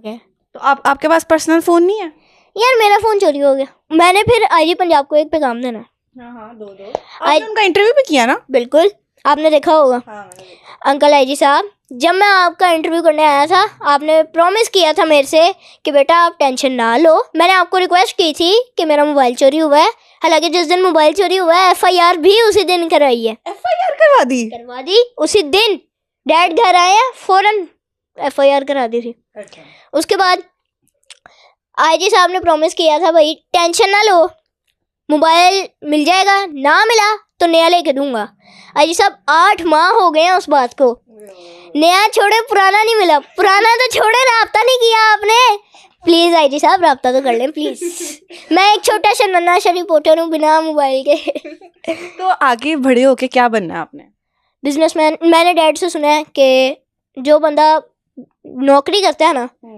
है। तो आपके पास पर्सनल फ़ोन नहीं है? यार मेरा फ़ोन चोरी हो गया, मैंने फिर आईजी पंजाब को एक पैगाम देना है। हाँ दो आपने उनका इंटरव्यू भी किया ना? बिल्कुल, आपने देखा होगा। अंकल आईजी साहब, जब मैं आपका इंटरव्यू करने आया था, आपने प्रॉमिस किया था मेरे से कि बेटा आप टेंशन ना लो। मैंने आपको रिक्वेस्ट की थी कि मेरा मोबाइल चोरी हुआ है, हालांकि जिस दिन मोबाइल चोरी हुआ है FIR भी उसी दिन करवाई है। FIR करवा दी उसी दिन। डैड घर आए हैं, फौरन FIR करा दी थी। अच्छा। उसके बाद आईजी साहब ने प्रॉमिस किया था, भाई टेंशन ना लो, मोबाइल मिल जाएगा, ना मिला तो नया लेके दूंगा। आईजी साहब 8 माह हो गए हैं उस बात को, नया छोड़े पुराना नहीं मिला, पुराना तो छोड़े राब्ता नहीं किया आपने। प्लीज़ आईजी साहब राब्ता तो कर लें प्लीज़। मैं एक छोटा सा नन्हा सा रिपोर्टर हूँ बिना मोबाइल के। तो आगे बड़े होके क्या बनना है आपने? बिजनेसमैन। मैंने डैड से सुना है कि जो बंदा नौकरी करता है ना